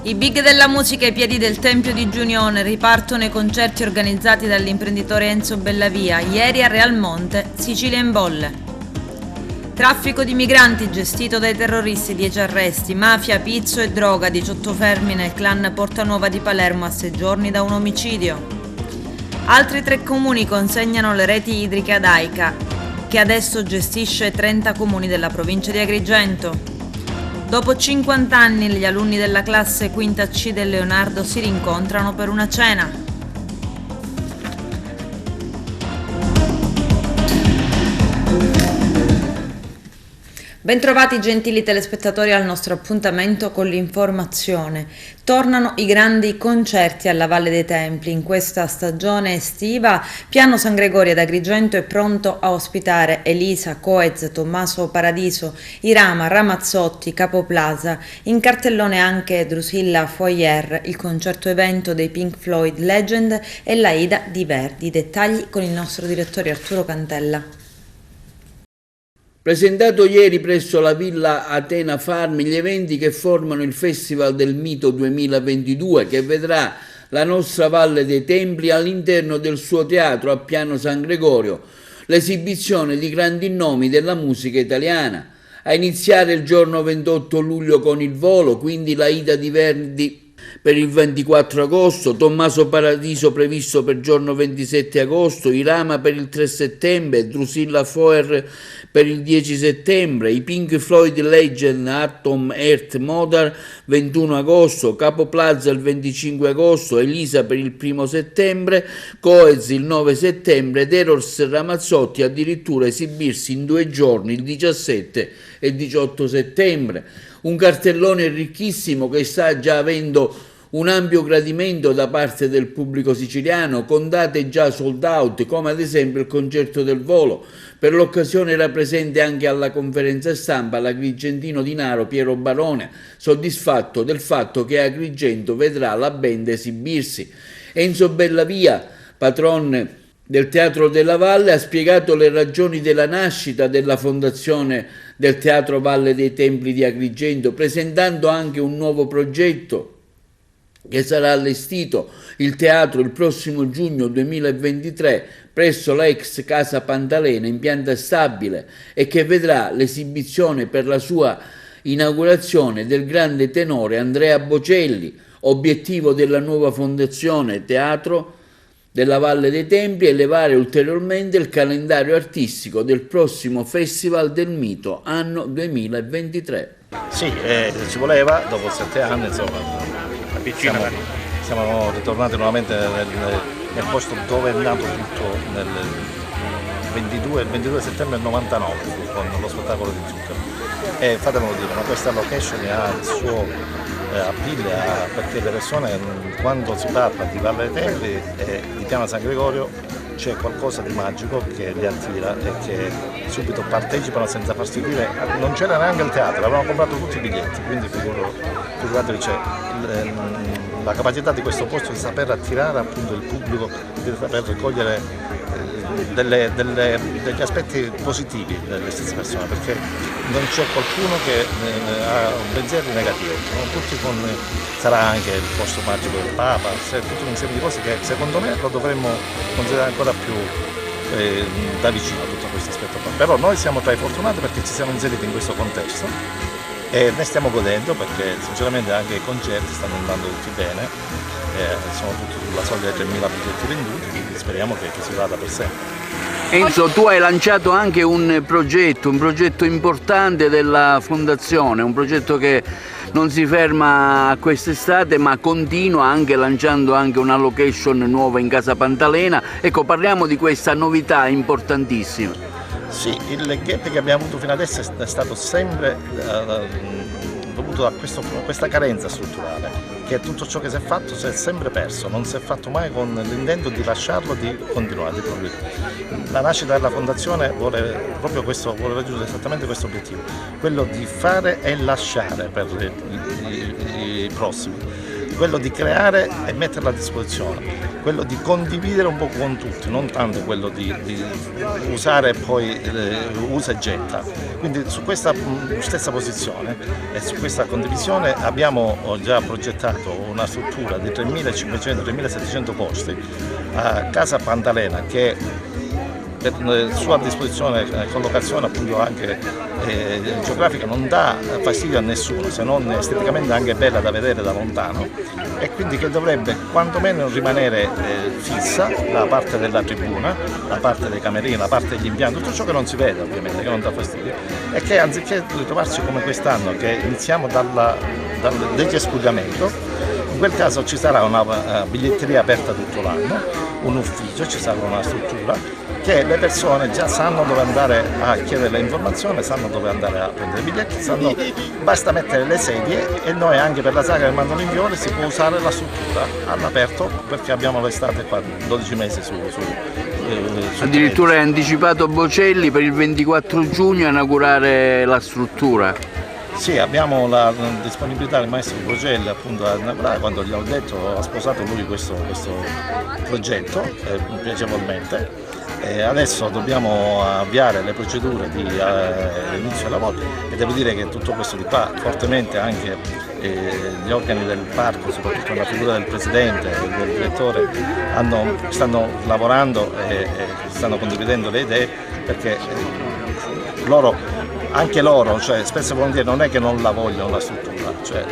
I big della musica ai piedi del Tempio di Giunione ripartono i concerti organizzati dall'imprenditore Enzo Bellavia, ieri a Realmonte, Sicilia in bolle. Traffico di migranti gestito dai terroristi, 10 arresti, mafia, pizzo e droga, 18 fermi nel clan Portanuova di Palermo a 6 giorni da un omicidio. Altri 3 comuni consegnano le reti idriche ad AICA, che adesso gestisce 30 comuni della provincia di Agrigento. Dopo 50 anni gli alunni della classe quinta C del Leonardo si rincontrano per una cena. Bentrovati gentili telespettatori al nostro appuntamento con l'informazione. Tornano i grandi concerti alla Valle dei Templi. In questa stagione estiva Piano San Gregorio ad Agrigento è pronto a ospitare Elisa, Coez, Tommaso Paradiso, Irama, Ramazzotti, Capo Plaza. In cartellone anche Drusilla Foyer, il concerto evento dei Pink Floyd Legend e l'Aida di Verdi. Dettagli con il nostro direttore Arturo Cantella. Presentato ieri presso la Villa Atena Farm gli eventi che formano il Festival del Mito 2022 che vedrà la nostra Valle dei Templi all'interno del suo teatro a Piano San Gregorio, l'esibizione di grandi nomi della musica italiana. A iniziare il giorno 28 luglio con il Volo, quindi l'Aida di Verdi per il 24 agosto, Tommaso Paradiso previsto per il giorno 27 agosto, Irama per il 3 settembre, Drusilla Foer per il 10 settembre, i Pink Floyd Legend Atom Earth Mother 21 agosto, Capo Plaza il 25 agosto, Elisa per il 1 settembre, Coez il 9 settembre ed Eros Ramazzotti addirittura esibirsi in 2 giorni, il 17 e il 18 settembre. Un cartellone ricchissimo che sta già avendo un ampio gradimento da parte del pubblico siciliano, con date già sold out, come ad esempio il concerto del Volo. Per l'occasione era presente anche alla conferenza stampa l'agrigentino di Naro Piero Barone, soddisfatto del fatto che Agrigento vedrà la band esibirsi. Enzo Bellavia, patron del Teatro della Valle, ha spiegato le ragioni della nascita della fondazione del Teatro Valle dei Templi di Agrigento, presentando anche un nuovo progetto che sarà allestito il teatro il prossimo giugno 2023 presso la ex Casa Pantalena in pianta stabile e che vedrà l'esibizione per la sua inaugurazione del grande tenore Andrea Bocelli. Obiettivo della nuova fondazione Teatro della Valle dei Templi è elevare ulteriormente il calendario artistico del prossimo Festival del Mito anno 2023. Sì, ci voleva, dopo 7 anni, insomma, siamo ritornati nuovamente nel posto dove è nato tutto nel 22 settembre del 99 con lo spettacolo di Zucchero. E fatemelo dire, ma questa location ha il suo appeal perché le persone, quando si parla di Valle dei Templi e di Piano San Gregorio, c'è qualcosa di magico che li attira e che subito partecipano senza farsi dire. Non c'era neanche il teatro, avevano comprato tutti i biglietti, quindi figuratevi, c'è la capacità di questo posto di saper attirare appunto il pubblico, di saper raccogliere degli aspetti positivi delle stesse persone, perché non c'è qualcuno che ha pensieri negativi, tutti sarà anche il posto magico del Papa, tutto un insieme di cose che secondo me lo dovremmo considerare ancora più da vicino a tutto questo aspetto qua. Però noi siamo tra i fortunati perché ci siamo inseriti in questo contesto e ne stiamo godendo, perché sinceramente anche i concerti stanno andando tutti bene, sono tutti sulla soglia dei 3.000 biglietti venduti, quindi speriamo che si vada per sempre. Enzo, tu hai lanciato anche un progetto importante della fondazione, un progetto che non si ferma a quest'estate ma continua anche lanciando anche una location nuova in Casa Pantalena. Ecco, parliamo di questa novità importantissima. Sì, il gap che abbiamo avuto fino adesso è stato sempre dovuto a questa carenza strutturale, che tutto ciò che si è fatto si è sempre perso, non si è fatto mai con l'intento di lasciarlo, di continuare. La nascita della fondazione vuole proprio questo, vuole raggiungere esattamente questo obiettivo, quello di fare e lasciare per i prossimi, quello di creare e metterla a disposizione, quello di condividere un po' con tutti, non tanto quello di usare e poi usa e getta. Quindi su questa stessa posizione e su questa condivisione abbiamo già progettato una struttura di 3.500-3.700 posti a Casa Pantalena, che per sua disposizione collocazione appunto anche geografica non dà fastidio a nessuno, se non esteticamente anche bella da vedere da lontano, e quindi che dovrebbe quantomeno rimanere fissa la parte della tribuna, la parte dei camerini, la parte degli impianti, tutto ciò che non si vede ovviamente, che non dà fastidio, e che anziché ritrovarci come quest'anno che iniziamo dal esclugamento, in quel caso ci sarà una biglietteria aperta tutto l'anno, un ufficio, ci sarà una struttura che le persone già sanno dove andare a chiedere le informazioni, sanno dove andare a prendere i biglietti, basta mettere le sedie, e noi anche per la sagra del Mandolin Viola si può usare la struttura all'aperto, perché abbiamo l'estate qua 12 mesi su addirittura è anticipato Bocelli per il 24 giugno a inaugurare la struttura. Sì, abbiamo la disponibilità del maestro Bocelli appunto a inaugurare. Quando gli ho detto, ha sposato lui questo progetto piacevolmente. Adesso dobbiamo avviare le procedure di inizio ai lavori, e devo dire che tutto questo di qua fortemente anche gli organi del parco, soprattutto la figura del presidente e del direttore, stanno lavorando e stanno condividendo le idee, perché anche loro, cioè, spesso e volentieri non è che non la vogliono la struttura, cioè,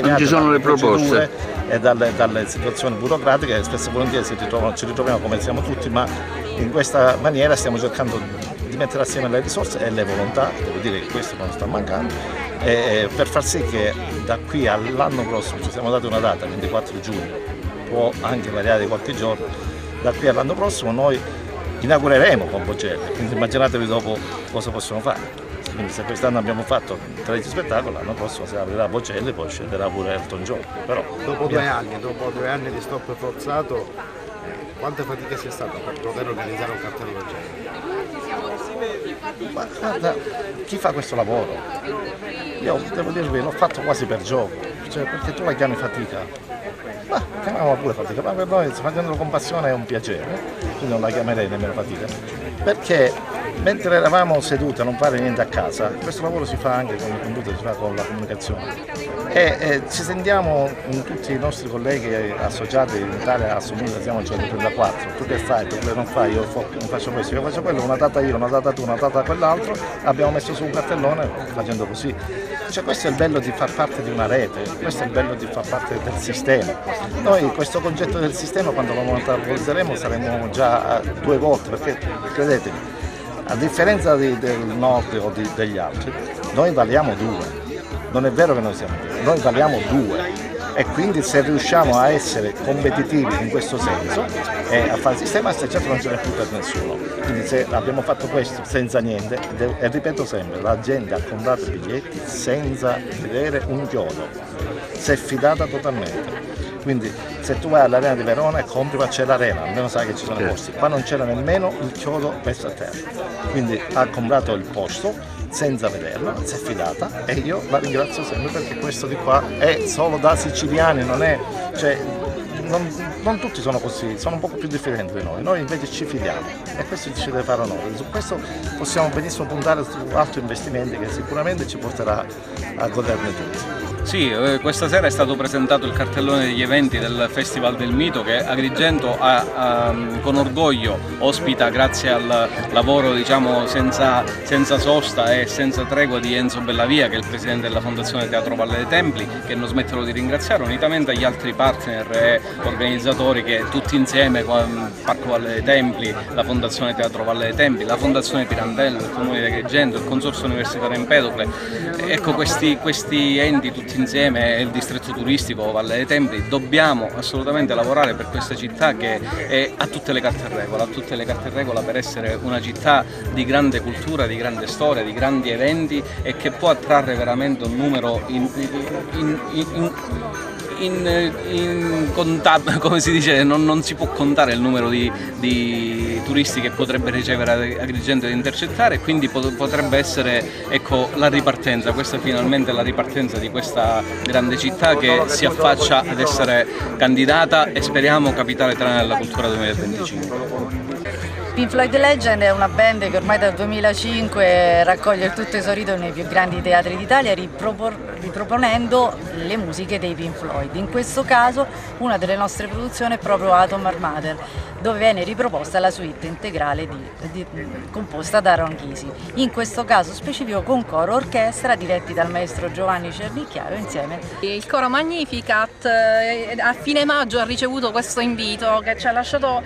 non ci sono le proposte e dalle situazioni burocratiche spesso e volentieri ci ritroviamo come siamo tutti, ma in questa maniera stiamo cercando di mettere assieme le risorse e le volontà, devo dire che questo non sta mancando, per far sì che da qui all'anno prossimo, ci siamo dati una data, 24 giugno, può anche variare di qualche giorno, da qui all'anno prossimo noi inaugureremo con Bocelli, quindi immaginatevi dopo cosa possiamo fare. Quindi se quest'anno abbiamo fatto 13 spettacoli, l'anno prossimo si aprirà Bocelli, poi scenderà pure Elton John. Però, dopo 2 anni di stop forzato, quanta fatica sia stata per poter organizzare un cartello del genere? Ma guarda, chi fa questo lavoro? Io devo dirvi, l'ho fatto quasi per gioco, cioè, perché tu la chiami fatica. Ma chiamiamola pure fatica, ma per noi facendolo con passione è un piacere, quindi non la chiamerei nemmeno fatica, perché mentre eravamo seduti a non fare niente a casa, questo lavoro si fa anche con il computer, si fa con la comunicazione, e ci sentiamo tutti i nostri colleghi associati in Italia, assomiglia, siamo a 134, tu che fai, tu che non fai, io faccio questo, io faccio quello, una data io, una data tu, una data quell'altro, abbiamo messo su un cartellone facendo così. Cioè, questo è il bello di far parte di una rete, questo è il bello di far parte del sistema. Noi questo concetto del sistema, quando lo metabolizeremo, saremo già 2 volte, perché credetemi, a differenza del nord o degli altri, noi valiamo 2. Non è vero che noi siamo 2, noi valiamo 2. E quindi se riusciamo a essere competitivi in questo senso e a fare il sistema, se certo non ce n'è più per nessuno. Quindi se abbiamo fatto questo senza niente, e ripeto sempre, la gente ha comprato i biglietti senza vedere un chiodo, si è fidata totalmente. Quindi se tu vai all'Arena di Verona e compri, ma c'è l'Arena, almeno sai che ci sono i posti. Qua non c'era nemmeno il chiodo messo a terra. Quindi ha comprato il posto senza vederlo, si è fidata, e io la ringrazio sempre, perché questo di qua è solo da siciliani, non è, cioè, non tutti sono così, sono un po' più differenti di noi invece ci fidiamo, e questo ci deve fare onore. Su questo possiamo benissimo puntare su altri investimenti che sicuramente ci porterà a goderne tutti. Sì, questa sera è stato presentato il cartellone degli eventi del Festival del Mito, che Agrigento con orgoglio ospita grazie al lavoro, diciamo, senza sosta e senza tregua di Enzo Bellavia, che è il presidente della Fondazione Teatro Valle dei Templi, che non smetterò di ringraziare, unitamente agli altri partner e organizzatori che tutti insieme, Parco Valle dei Templi, la Fondazione Teatro Valle dei Templi, la Fondazione Pirandello, il Comune di Agrigento, il Consorzio Universitario Empedocle, ecco, questi enti tutti insieme, e il distretto turistico Valle dei Templi, dobbiamo assolutamente lavorare per questa città che ha tutte le carte in regola per essere una città di grande cultura, di grande storia, di grandi eventi, e che può attrarre veramente un numero come si dice, non si può contare il numero di turisti che potrebbe ricevere Agrigento ed intercettare, quindi potrebbe essere, ecco, la ripartenza. Questa è finalmente la ripartenza di questa grande città che si affaccia ad essere candidata e speriamo capitale italiana della cultura 2025. Pink Floyd Legend è una band che ormai dal 2005 raccoglie il tutto esaurito nei più grandi teatri d'Italia riproponendo le musiche dei Pink Floyd. In questo caso una delle nostre produzioni è proprio Atom Armature, dove viene riproposta la suite integrale composta da Ron Chisi. In questo caso specifico con coro orchestra diretti dal maestro Giovanni Cernicchiaro insieme. Il coro Magnificat a fine maggio ha ricevuto questo invito che ci ha lasciato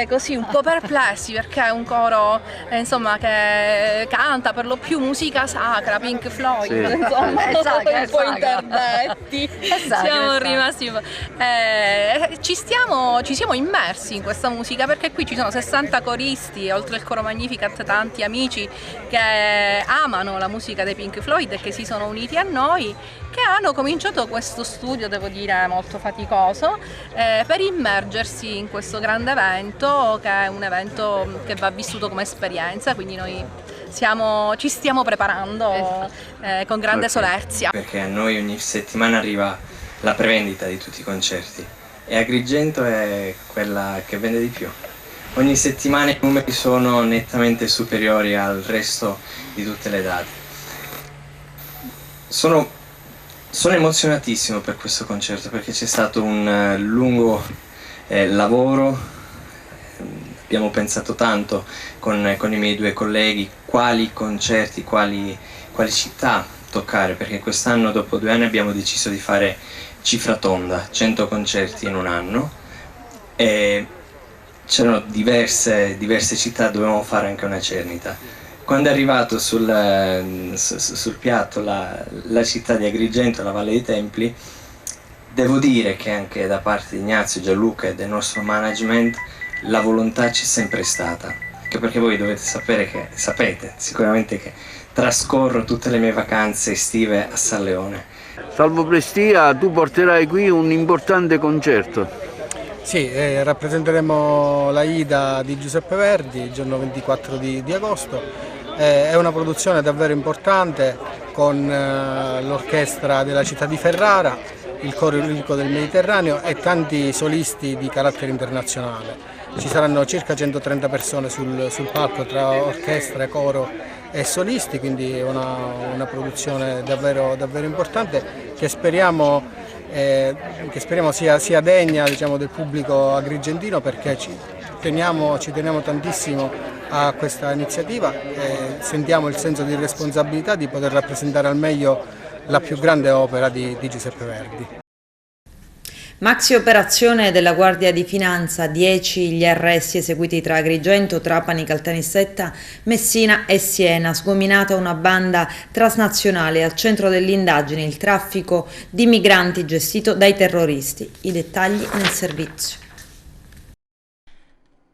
così un po' perplessi, perché è un coro insomma che canta per lo più musica sacra, Pink Floyd, sì. Insomma, un po' interdetti, siamo rimasti ci siamo immersi in questa musica, perché qui ci sono 60 coristi, oltre al coro Magnificat tanti amici che amano la musica dei Pink Floyd e che si sono uniti a noi, che hanno cominciato questo studio, devo dire molto faticoso, per immergersi in questo grande evento, che è un evento che va vissuto come esperienza, quindi noi ci stiamo preparando con grande solerzia. Perché a noi ogni settimana arriva la prevendita di tutti i concerti e Agrigento è quella che vende di più. Ogni settimana i numeri sono nettamente superiori al resto di tutte le date. Sono emozionatissimo per questo concerto, perché c'è stato un lungo lavoro. Abbiamo pensato tanto con i miei due colleghi quali concerti, quali città toccare, perché quest'anno, dopo 2 anni, abbiamo deciso di fare cifra tonda, 100 concerti in un anno, e c'erano diverse città, dovevamo fare anche una cernita. Quando è arrivato sul piatto la città di Agrigento, la Valle dei Templi, devo dire che anche da parte di Ignazio, Gianluca e del nostro management la volontà c'è sempre stata, anche perché voi sapete sicuramente che trascorro tutte le mie vacanze estive a San Leone. Salvo Prestia, tu porterai qui un importante concerto. Sì, rappresenteremo la Ida di Giuseppe Verdi il giorno 24 di agosto. È una produzione davvero importante con l'orchestra della città di Ferrara, il coro lirico del Mediterraneo e tanti solisti di carattere internazionale. Ci saranno circa 130 persone sul palco tra orchestra, coro e solisti, quindi è una produzione davvero importante che speriamo sia degna, diciamo, del pubblico agrigentino, perché ci teniamo tantissimo a questa iniziativa e sentiamo il senso di responsabilità di poter rappresentare al meglio la più grande opera di Giuseppe Verdi. Maxi operazione della Guardia di Finanza, 10 gli arresti eseguiti tra Agrigento, Trapani, Caltanissetta, Messina e Siena, sgominata una banda transnazionale al centro delle indagini, il traffico di migranti gestito dai terroristi. I dettagli nel servizio.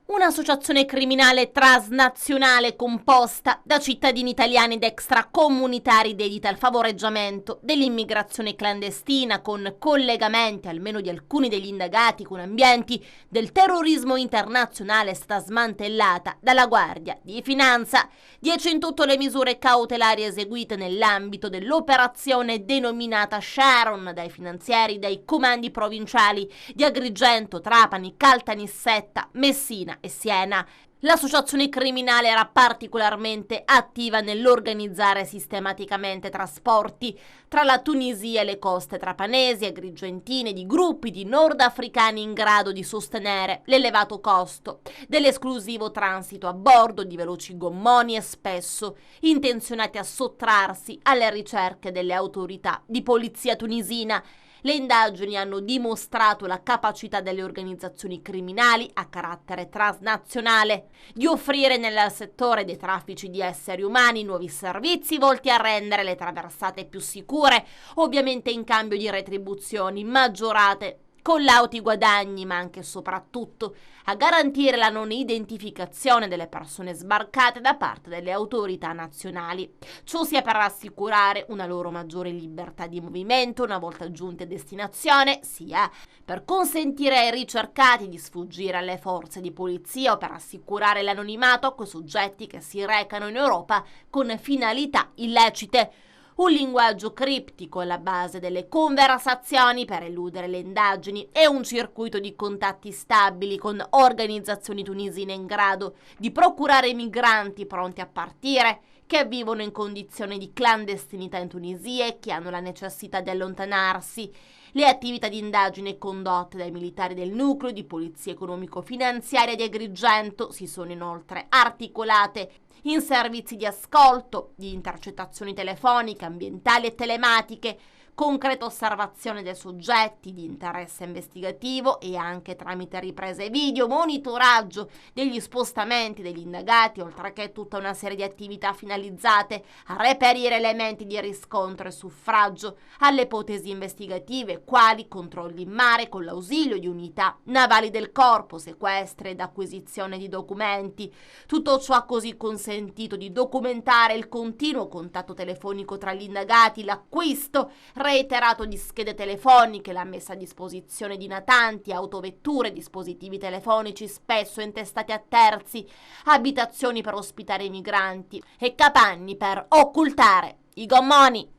Un'associazione criminale transnazionale composta da cittadini italiani ed extracomunitari dedita al favoreggiamento dell'immigrazione clandestina, con collegamenti, almeno di alcuni degli indagati, con ambienti del terrorismo internazionale, è stata smantellata dalla Guardia di Finanza. 10 in tutto le misure cautelari eseguite nell'ambito dell'operazione denominata Sharon dai finanzieri dei comandi provinciali di Agrigento, Trapani, Caltanissetta, Messina e Siena. L'associazione criminale era particolarmente attiva nell'organizzare sistematicamente trasporti tra la Tunisia e le coste trapanesi e agrigentine di gruppi di nordafricani in grado di sostenere l'elevato costo dell'esclusivo transito a bordo di veloci gommoni e spesso intenzionati a sottrarsi alle ricerche delle autorità di polizia tunisina. Le indagini hanno dimostrato la capacità delle organizzazioni criminali a carattere transnazionale di offrire nel settore dei traffici di esseri umani nuovi servizi volti a rendere le traversate più sicure, ovviamente in cambio di retribuzioni maggiorate, collauti guadagni, ma anche e soprattutto a garantire la non identificazione delle persone sbarcate da parte delle autorità nazionali. Ciò sia per assicurare una loro maggiore libertà di movimento una volta giunti a destinazione, sia per consentire ai ricercati di sfuggire alle forze di polizia o per assicurare l'anonimato a quei soggetti che si recano in Europa con finalità illecite. Un linguaggio criptico alla base delle conversazioni per eludere le indagini e un circuito di contatti stabili con organizzazioni tunisine in grado di procurare migranti pronti a partire, che vivono in condizioni di clandestinità in Tunisia e che hanno la necessità di allontanarsi. Le attività di indagine condotte dai militari del nucleo di polizia economico-finanziaria di Agrigento si sono inoltre articolate in servizi di ascolto, di intercettazioni telefoniche, ambientali e telematiche, concreta osservazione dei soggetti di interesse investigativo e anche tramite riprese video, monitoraggio degli spostamenti degli indagati, oltre che tutta una serie di attività finalizzate a reperire elementi di riscontro e suffragio alle ipotesi investigative, quali controlli in mare con l'ausilio di unità navali del corpo, sequestri ed acquisizione di documenti. Tutto ciò ha così consentito di documentare il continuo contatto telefonico tra gli indagati, l'acquisto reiterato di schede telefoniche, la messa a disposizione di natanti, autovetture, dispositivi telefonici spesso intestati a terzi, abitazioni per ospitare i migranti e capanni per occultare i gommoni.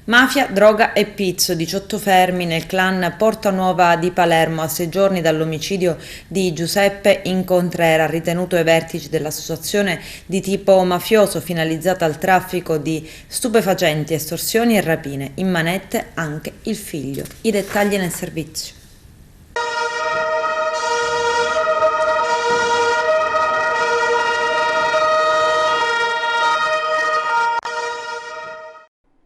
Mafia, droga e pizzo, 18 fermi nel clan Portanuova di Palermo a 6 giorni dall'omicidio di Giuseppe Incontrera, ritenuto ai vertici dell'associazione di tipo mafioso finalizzata al traffico di stupefacenti, estorsioni e rapine. In manette anche il figlio. I dettagli nel servizio.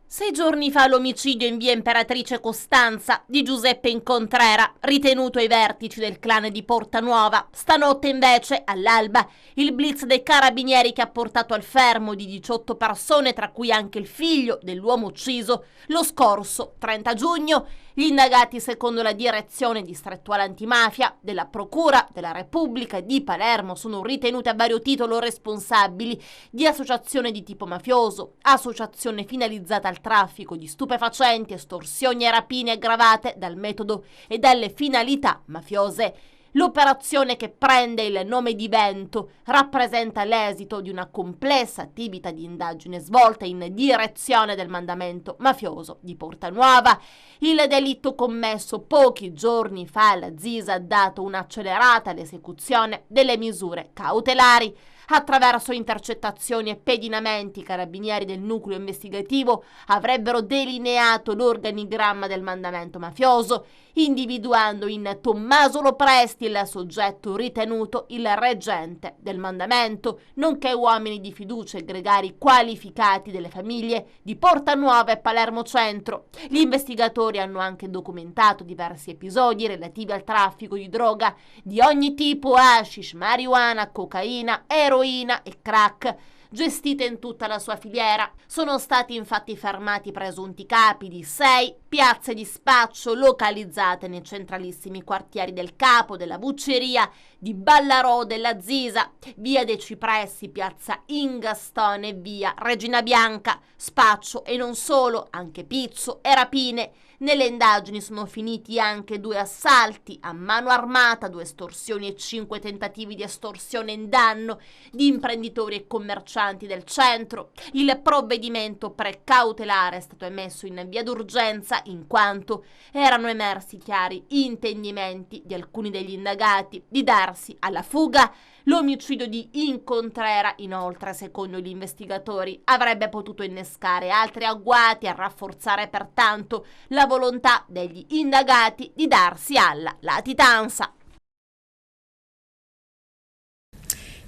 Sei giorni fa l'omicidio in via Imperatrice Costanza di Giuseppe Incontrera, ritenuto ai vertici del clan di Portanuova. Stanotte invece, all'alba, il blitz dei carabinieri che ha portato al fermo di 18 persone, tra cui anche il figlio dell'uomo ucciso, lo scorso 30 giugno. Gli indagati, secondo la direzione distrettuale antimafia della Procura della Repubblica di Palermo, sono ritenuti a vario titolo responsabili di associazione di tipo mafioso, associazione finalizzata al traffico di stupefacenti, estorsioni e rapine aggravate dal metodo e dalle finalità mafiose. L'operazione, che prende il nome di Vento, rappresenta l'esito di una complessa attività di indagine svolta in direzione del mandamento mafioso di Portanuova. Il delitto commesso pochi giorni fa alla Zisa ha dato un'accelerata all'esecuzione delle misure cautelari. Attraverso intercettazioni e pedinamenti, i carabinieri del nucleo investigativo avrebbero delineato l'organigramma del mandamento mafioso, individuando in Tommaso Lopresti il soggetto ritenuto il reggente del mandamento, nonché uomini di fiducia e gregari qualificati delle famiglie di Portanuova e Palermo Centro. Gli investigatori hanno anche documentato diversi episodi relativi al traffico di droga di ogni tipo: hashish, marijuana, cocaina, eroina e crack, gestite in tutta la sua filiera. Sono stati infatti fermati presunti capi di 6 piazze di spaccio localizzate nei centralissimi quartieri del Capo, della Bucceria, di Ballarò, della Zisa, via dei Cipressi, piazza Ingastone e via Regina Bianca. Spaccio e non solo, anche pizzo e rapine. Nelle indagini sono finiti anche 2 assalti a mano armata, 2 estorsioni e 5 tentativi di estorsione in danno di imprenditori e commercianti del centro. Il provvedimento precautelare è stato emesso in via d'urgenza in quanto erano emersi chiari intendimenti di alcuni degli indagati di darsi alla fuga. L'omicidio di Incontrera, inoltre, secondo gli investigatori, avrebbe potuto innescare altri agguati e rafforzare pertanto la volontà degli indagati di darsi alla latitanza.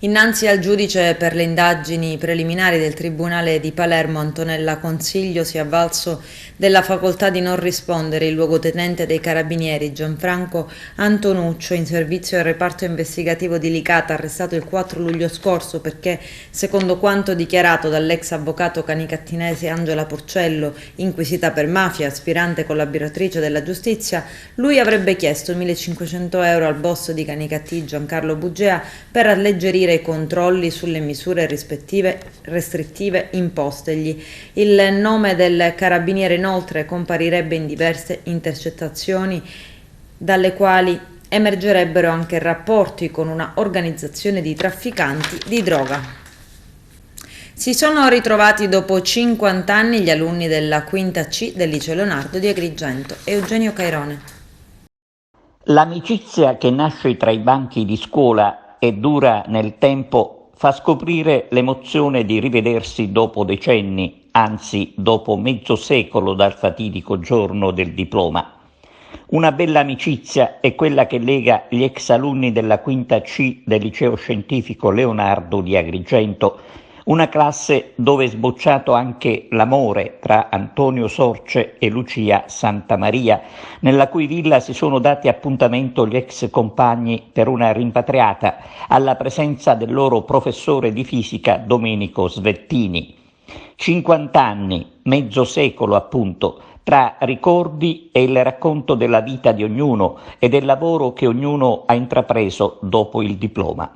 Innanzi al giudice per le indagini preliminari del Tribunale di Palermo, Antonella Consiglio si è avvalso della facoltà di non rispondere il luogotenente dei Carabinieri Gianfranco Antonuccio, in servizio al reparto investigativo di Licata, arrestato il 4 luglio scorso perché, secondo quanto dichiarato dall'ex avvocato canicattinese Angela Porcello, inquisita per mafia, aspirante collaboratrice della giustizia, lui avrebbe chiesto 1.500 euro al boss di Canicattì Giancarlo Bugea per alleggerire i controlli sulle misure restrittive impostegli. Il nome del carabiniere inoltre comparirebbe in diverse intercettazioni dalle quali emergerebbero anche rapporti con una organizzazione di trafficanti di droga. Si sono ritrovati dopo 50 anni gli alunni della quinta C del Liceo Leonardo di Agrigento. Eugenio Cairone. L'amicizia che nasce tra i banchi di scuola e dura nel tempo fa scoprire l'emozione di rivedersi dopo decenni, anzi dopo mezzo secolo dal fatidico giorno del diploma. Una bella amicizia è quella che lega gli ex alunni della quinta C del Liceo Scientifico Leonardo di Agrigento, una classe dove è sbocciato anche l'amore tra Antonio Sorce e Lucia Santamaria, nella cui villa si sono dati appuntamento gli ex compagni per una rimpatriata, alla presenza del loro professore di fisica Domenico Svettini. 50 anni, mezzo secolo appunto, tra ricordi e il racconto della vita di ognuno e del lavoro che ognuno ha intrapreso dopo il diploma.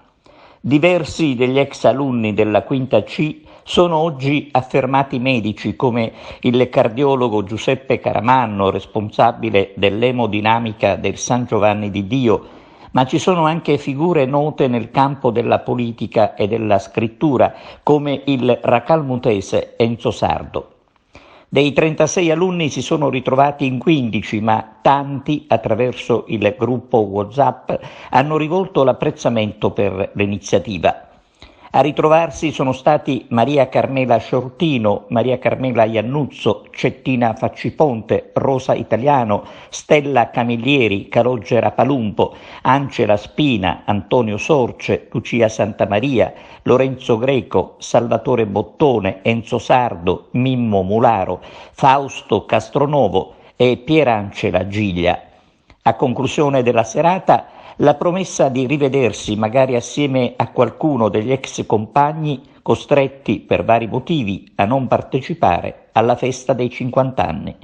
Diversi degli ex alunni della quinta C sono oggi affermati medici, come il cardiologo Giuseppe Caramanno, responsabile dell'emodinamica del San Giovanni di Dio, ma ci sono anche figure note nel campo della politica e della scrittura, come il racalmutese Enzo Sardo. Dei 36 alunni si sono ritrovati in 15, ma tanti, attraverso il gruppo WhatsApp, hanno rivolto l'apprezzamento per l'iniziativa. A ritrovarsi sono stati Maria Carmela Sciortino, Maria Carmela Iannuzzo, Cettina Facciponte, Rosa Italiano, Stella Camillieri, Calogera Palumbo, Angela Spina, Antonio Sorce, Lucia Santamaria, Lorenzo Greco, Salvatore Bottone, Enzo Sardo, Mimmo Mularo, Fausto Castronovo e Pierangela Giglia. A conclusione della serata, la promessa di rivedersi magari assieme a qualcuno degli ex compagni costretti per vari motivi a non partecipare alla festa dei 50 anni.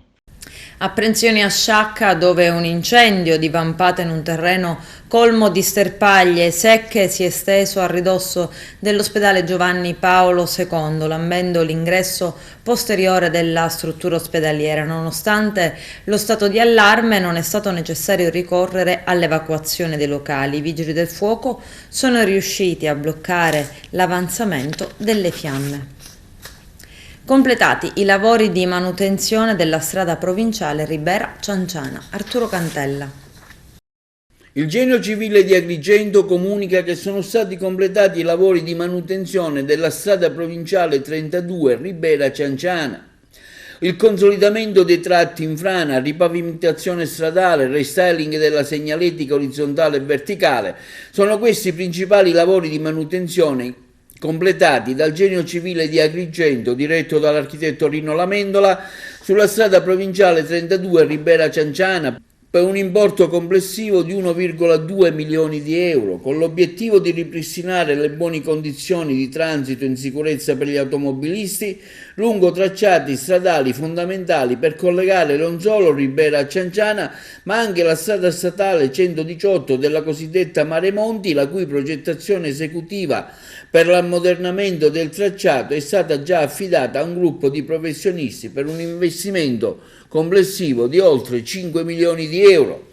Apprensioni a Sciacca, dove un incendio divampato in un terreno colmo di sterpaglie secche si è esteso a ridosso dell'ospedale Giovanni Paolo II, lambendo l'ingresso posteriore della struttura ospedaliera. Nonostante lo stato di allarme, non è stato necessario ricorrere all'evacuazione dei locali. I vigili del fuoco sono riusciti a bloccare l'avanzamento delle fiamme. Completati i lavori di manutenzione della strada provinciale Ribera-Cianciana. Arturo Cantella. Il Genio Civile di Agrigento comunica che sono stati completati i lavori di manutenzione della strada provinciale 32 Ribera-Cianciana. Il consolidamento dei tratti in frana, ripavimentazione stradale, restyling della segnaletica orizzontale e verticale sono questi i principali lavori di manutenzione completati dal Genio Civile di Agrigento, diretto dall'architetto Rino Lamendola, sulla strada provinciale 32 Ribera Cianciana, per un importo complessivo di 1,2 milioni di euro, con l'obiettivo di ripristinare le buone condizioni di transito in sicurezza per gli automobilisti lungo tracciati stradali fondamentali per collegare non solo Ribera a Cianciana, ma anche la strada statale 118 della cosiddetta Mare Monti, la cui progettazione esecutiva per l'ammodernamento del tracciato è stata già affidata a un gruppo di professionisti per un investimento complessivo di oltre 5 milioni di euro.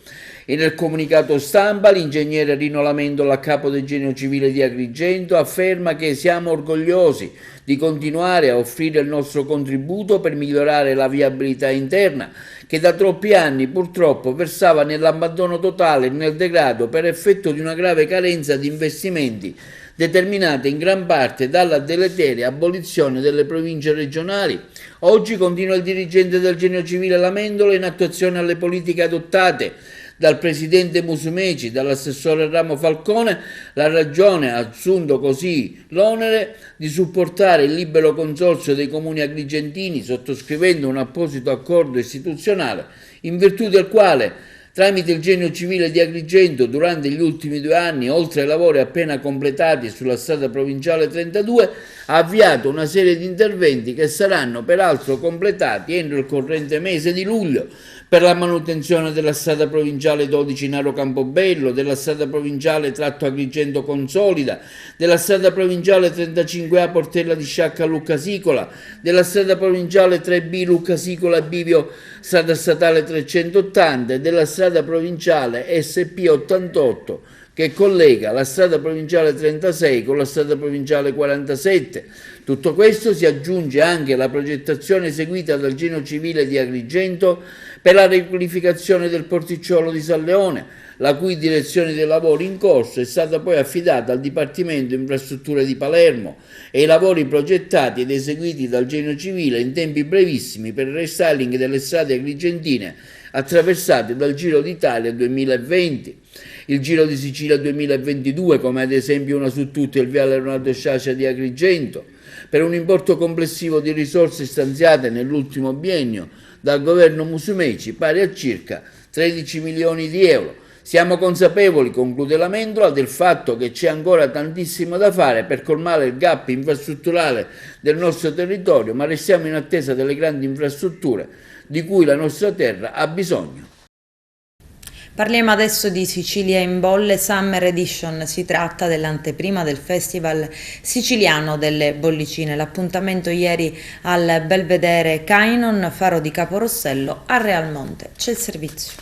E nel comunicato stampa l'ingegnere Rino Lamendola, a capo del Genio Civile di Agrigento, afferma che siamo orgogliosi di continuare a offrire il nostro contributo per migliorare la viabilità interna, che da troppi anni purtroppo versava nell'abbandono totale e nel degrado per effetto di una grave carenza di investimenti determinate in gran parte dalla deleteria abolizione delle province regionali. Oggi, continua il dirigente del Genio Civile Lamendola, in attuazione alle politiche adottate dal presidente Musumeci, dall'assessore Ramo Falcone, la Regione ha assunto così l'onere di supportare il libero consorzio dei comuni agrigentini sottoscrivendo un apposito accordo istituzionale in virtù del quale tramite il Genio Civile di Agrigento, durante gli ultimi 2 anni, oltre ai lavori appena completati sulla strada provinciale 32, ha avviato una serie di interventi che saranno peraltro completati entro il corrente mese di luglio per la manutenzione della strada provinciale 12 Naro Campobello, della strada provinciale tratto Agrigento Consolida, della strada provinciale 35A Portella di Sciacca Luccasicola, della strada provinciale 3B Luccasicola Bivio strada statale 380 e della strada provinciale SP 88 che collega la strada provinciale 36 con la strada provinciale 47. Tutto questo si aggiunge anche alla progettazione eseguita dal Genio Civile di Agrigento per la riqualificazione del porticciolo di San Leone, la cui direzione dei lavori in corso è stata poi affidata al Dipartimento Infrastrutture di Palermo e i lavori progettati ed eseguiti dal Genio Civile in tempi brevissimi per il restyling delle strade agrigentine attraversate dal Giro d'Italia 2020. Il Giro di Sicilia 2022, come ad esempio una su tutte il Viale Leonardo Sciascia di Agrigento, per un importo complessivo di risorse stanziate nell'ultimo biennio dal governo Musumeci pari a circa 13 milioni di euro. Siamo consapevoli, conclude l'Amendola, del fatto che c'è ancora tantissimo da fare per colmare il gap infrastrutturale del nostro territorio, ma restiamo in attesa delle grandi infrastrutture di cui la nostra terra ha bisogno. Parliamo adesso di Sicilia in Bolle Summer Edition, si tratta dell'anteprima del Festival Siciliano delle Bollicine. L'appuntamento ieri al Belvedere Cainon, Faro di Caporossello a Realmonte. C'è il servizio.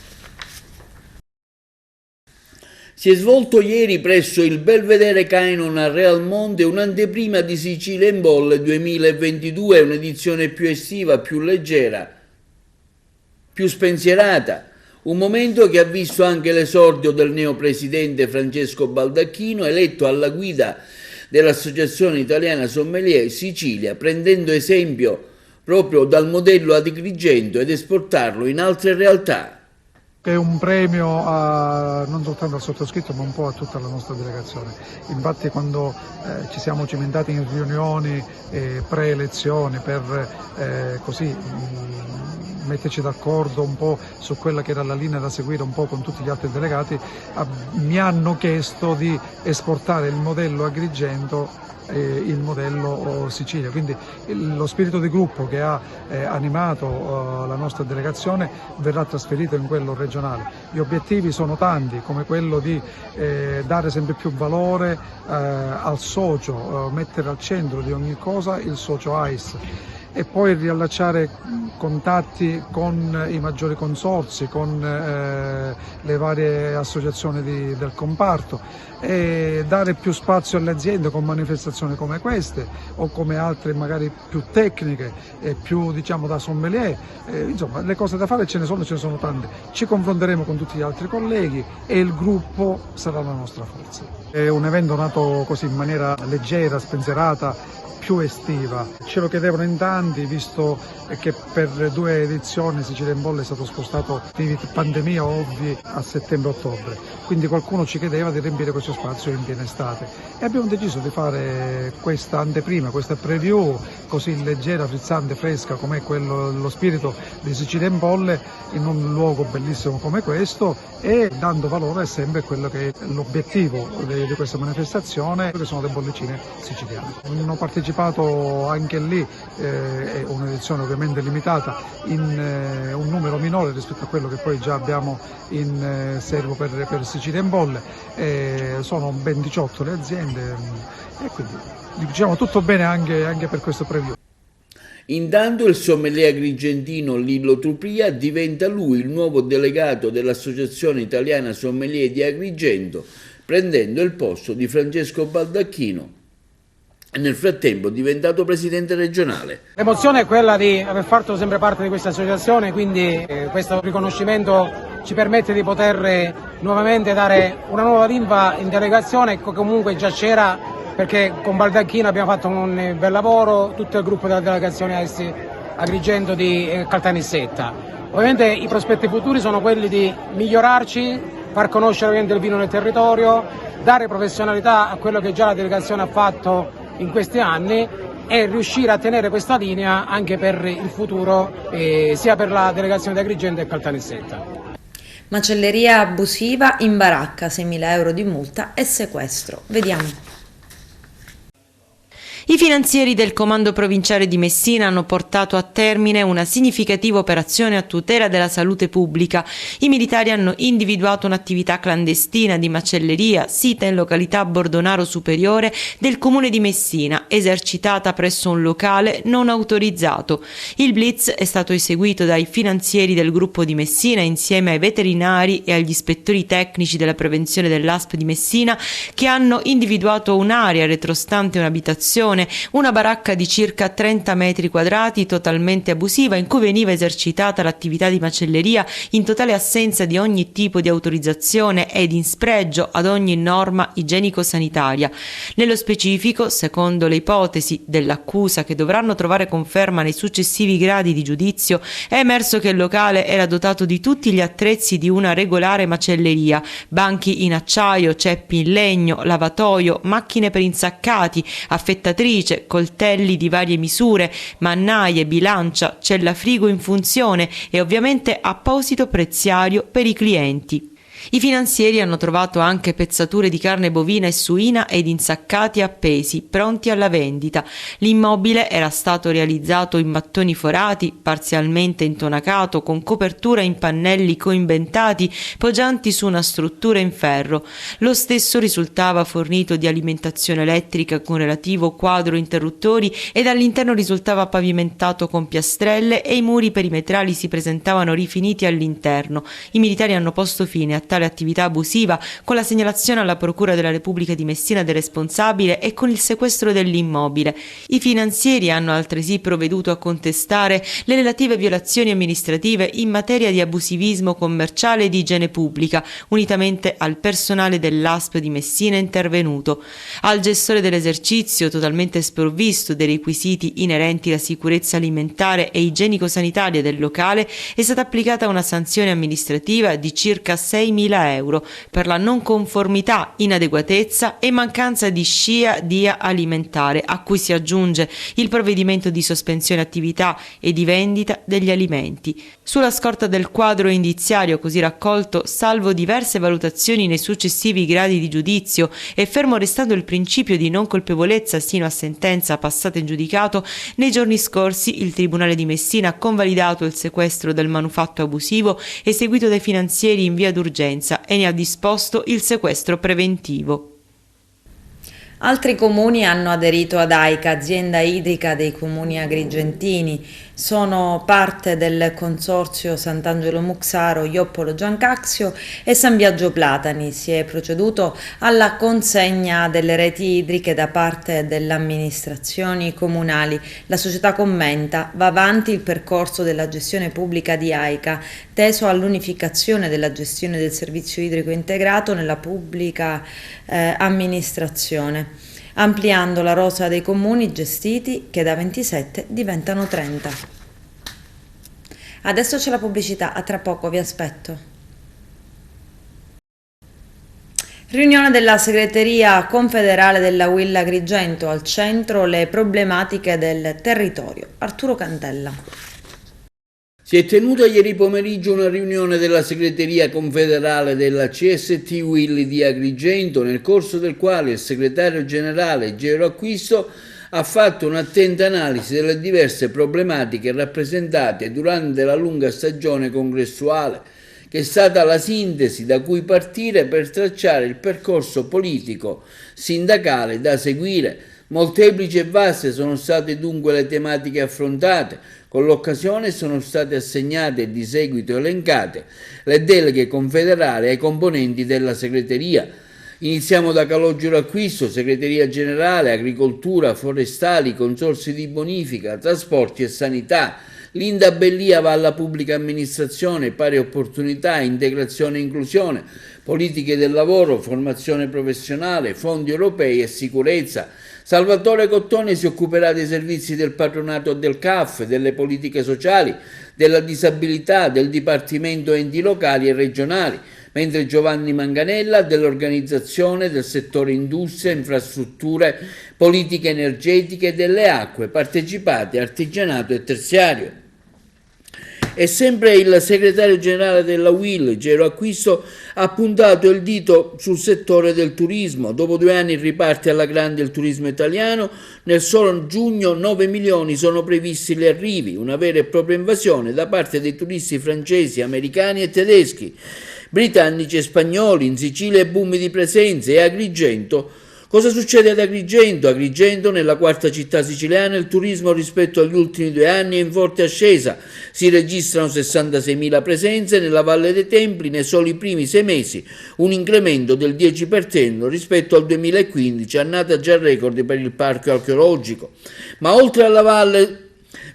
Si è svolto ieri presso il Belvedere Cainon a Realmonte un'anteprima di Sicilia in Bolle 2022, un'edizione più estiva, più leggera, più spensierata. Un momento che ha visto anche l'esordio del neopresidente Francesco Baldacchino, eletto alla guida dell'Associazione Italiana Sommelier Sicilia, prendendo esempio proprio dal modello ad Agrigento ed esportarlo in altre realtà. È un premio non soltanto al sottoscritto ma un po' a tutta la nostra delegazione. Infatti quando ci siamo cimentati in riunioni pre-elezioni per così metterci d'accordo un po' su quella che era la linea da seguire un po' con tutti gli altri delegati, mi hanno chiesto di esportare il modello Agrigento il modello Sicilia, quindi lo spirito di gruppo che ha animato la nostra delegazione verrà trasferito in quello regionale. Gli obiettivi sono tanti, come quello di dare sempre più valore al socio, mettere al centro di ogni cosa il socio AIS e poi riallacciare contatti con i maggiori consorzi, con le varie associazioni del comparto e dare più spazio alle aziende con manifestazioni come queste o come altre magari più tecniche e più diciamo da sommelier. Insomma, le cose da fare ce ne sono tante. Ci confronteremo con tutti gli altri colleghi e il gruppo sarà la nostra forza. È un evento nato così in maniera leggera, spensierata, più estiva. Ce lo chiedevano in tanti, visto che per 2 edizioni Sicilia in Bolle è stato spostato di pandemia ovvi a settembre-ottobre, quindi qualcuno ci chiedeva di riempire questo spazio in piena estate e abbiamo deciso di fare questa anteprima, questa preview così leggera, frizzante, fresca come è lo spirito di Sicilia in Bolle in un luogo bellissimo come questo e dando valore sempre a quello che è l'obiettivo di questa manifestazione, che sono le bollicine siciliane. Hanno partecipato anche lì, è un'edizione ovviamente limitata, in un numero minore rispetto a quello che poi già abbiamo in serbo per Sicilia in Bolle, sono ben 18 le aziende e quindi diciamo tutto bene anche per questo preview. Intanto il sommelier agrigentino Lillo Trupria diventa lui il nuovo delegato dell'Associazione Italiana Sommelier di Agrigento, prendendo il posto di Francesco Baldacchino, e nel frattempo è diventato presidente regionale. L'emozione è quella di aver fatto sempre parte di questa associazione, quindi questo riconoscimento ci permette di poter nuovamente dare una nuova linfa in delegazione, che comunque già c'era, perché con Baldacchino abbiamo fatto un bel lavoro, tutto il gruppo della delegazione AIS Agrigento di Caltanissetta. Ovviamente i prospetti futuri sono quelli di migliorarci, far conoscere ovviamente il vino nel territorio, dare professionalità a quello che già la delegazione ha fatto in questi anni e riuscire a tenere questa linea anche per il futuro, sia per la delegazione di Agrigento e Caltanissetta. Macelleria abusiva in baracca, 6.000 euro di multa e sequestro. Vediamo. I finanzieri del Comando Provinciale di Messina hanno portato a termine una significativa operazione a tutela della salute pubblica. I militari hanno individuato un'attività clandestina di macelleria sita in località Bordonaro Superiore del Comune di Messina, esercitata presso un locale non autorizzato. Il blitz è stato eseguito dai finanzieri del gruppo di Messina insieme ai veterinari e agli ispettori tecnici della prevenzione dell'ASP di Messina, che hanno individuato un'area retrostante un'abitazione, una baracca di circa 30 metri quadrati totalmente abusiva in cui veniva esercitata l'attività di macelleria in totale assenza di ogni tipo di autorizzazione ed in spregio ad ogni norma igienico-sanitaria. Nello specifico, secondo le ipotesi dell'accusa che dovranno trovare conferma nei successivi gradi di giudizio, è emerso che il locale era dotato di tutti gli attrezzi di una regolare macelleria: banchi in acciaio, ceppi in legno, lavatoio, macchine per insaccati, affettatrice, coltelli di varie misure, mannaie, bilancia, cella frigo in funzione e ovviamente apposito preziario per i clienti. I finanzieri hanno trovato anche pezzature di carne bovina e suina ed insaccati appesi, pronti alla vendita. L'immobile era stato realizzato in mattoni forati, parzialmente intonacato, con copertura in pannelli coimbentati, poggianti su una struttura in ferro. Lo stesso risultava fornito di alimentazione elettrica con relativo quadro interruttori ed all'interno risultava pavimentato con piastrelle e i muri perimetrali si presentavano rifiniti all'interno. I militari hanno posto fine a tale attività abusiva con la segnalazione alla Procura della Repubblica di Messina del responsabile e con il sequestro dell'immobile. I finanzieri hanno altresì provveduto a contestare le relative violazioni amministrative in materia di abusivismo commerciale e di igiene pubblica, unitamente al personale dell'ASP di Messina intervenuto. Al gestore dell'esercizio, totalmente sprovvisto dei requisiti inerenti alla sicurezza alimentare e igienico-sanitaria del locale, è stata applicata una sanzione amministrativa di circa 6.000 euro per la non conformità, inadeguatezza e mancanza di SCIA-DIA alimentare, a cui si aggiunge il provvedimento di sospensione attività e di vendita degli alimenti. Sulla scorta del quadro indiziario così raccolto, salvo diverse valutazioni nei successivi gradi di giudizio e fermo restando il principio di non colpevolezza sino a sentenza passata in giudicato, nei giorni scorsi il Tribunale di Messina ha convalidato il sequestro del manufatto abusivo eseguito dai finanzieri in via d'urgenza e ne ha disposto il sequestro preventivo. Altri comuni hanno aderito ad AICA, azienda idrica dei comuni agrigentini. Sono parte del consorzio Sant'Angelo Muxaro, Ioppolo Giancaxio e San Biagio Platani. Si è proceduto alla consegna delle reti idriche da parte delle amministrazioni comunali. La società commenta: va avanti il percorso della gestione pubblica di AICA, teso all'unificazione della gestione del servizio idrico integrato nella pubblica amministrazione, ampliando la rosa dei comuni gestiti che da 27 diventano 30. Adesso c'è la pubblicità, a tra poco, vi aspetto. Riunione della segreteria confederale della UIL Agrigento, al centro le problematiche del territorio. Arturo Cantella. Si è tenuta ieri pomeriggio una riunione della segreteria confederale della CST UIL di Agrigento, nel corso del quale il segretario generale Gero Acquisto ha fatto un'attenta analisi delle diverse problematiche rappresentate durante la lunga stagione congressuale, che è stata la sintesi da cui partire per tracciare il percorso politico sindacale da seguire. Molteplici e vaste sono state dunque le tematiche affrontate. Con l'occasione sono state assegnate e di seguito elencate le deleghe confederali ai componenti della segreteria. Iniziamo da Calogero Acquisto, segreteria generale, agricoltura, forestali, consorzi di bonifica, trasporti e sanità. Linda Bellia va alla pubblica amministrazione, pari opportunità, integrazione e inclusione, politiche del lavoro, formazione professionale, fondi europei e sicurezza. Salvatore Cottone si occuperà dei servizi del patronato del CAF, delle politiche sociali, della disabilità, del Dipartimento enti locali e regionali, mentre Giovanni Manganella dell'organizzazione del settore industria, infrastrutture, politiche energetiche e delle acque, partecipate, artigianato e terziario. E sempre il segretario generale della UIL, Gero Acquisto, ha puntato il dito sul settore del turismo. Dopo 2 anni riparte alla grande il turismo italiano, nel solo giugno 9 milioni sono previsti gli arrivi, una vera e propria invasione da parte dei turisti francesi, americani e tedeschi, britannici e spagnoli. In Sicilia boom di presenze e Agrigento. Cosa succede ad Agrigento? Agrigento, nella quarta città siciliana, il turismo rispetto agli ultimi 2 anni è in forte ascesa. Si registrano 66.000 presenze nella Valle dei Templi nei soli primi 6 mesi, un incremento del 10% rispetto al 2015, annata già record per il parco archeologico. Ma oltre alla Valle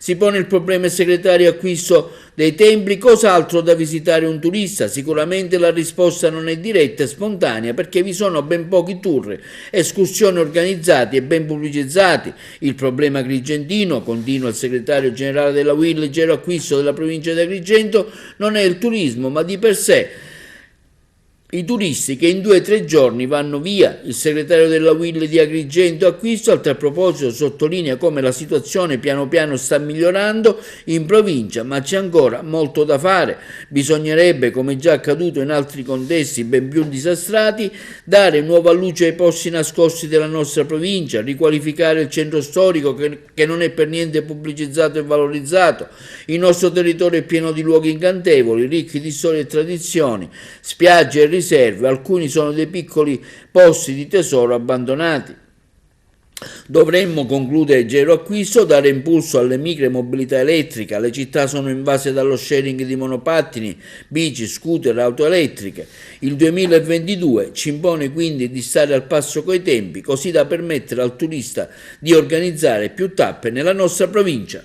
si pone il problema il segretario Acquisto dei Templi: cos'altro da visitare un turista? Sicuramente la risposta non è diretta e spontanea, perché vi sono ben pochi tour, escursioni organizzati e ben pubblicizzati. Il problema agrigentino, continua il segretario generale della UIL, Gero Acquisto, della provincia di Agrigento, non è il turismo, ma di per sé i turisti che in 2 o 3 giorni vanno via. Il segretario della UIL di Agrigento Acquisto a tal proposito sottolinea come la situazione piano piano sta migliorando in provincia, ma c'è ancora molto da fare. Bisognerebbe, come già accaduto in altri contesti ben più disastrati, dare nuova luce ai posti nascosti della nostra provincia, riqualificare il centro storico che non è per niente pubblicizzato e valorizzato. Il nostro territorio è pieno di luoghi incantevoli, ricchi di storie e tradizioni, spiagge e riserve, alcuni sono dei piccoli posti di tesoro abbandonati. Dovremmo, conclude Gero Acquisto, dare impulso alle micro mobilità elettrica. Le città sono invase dallo sharing di monopattini, bici, scooter, auto elettriche. Il 2022 ci impone quindi di stare al passo coi tempi, così da permettere al turista di organizzare più tappe nella nostra provincia.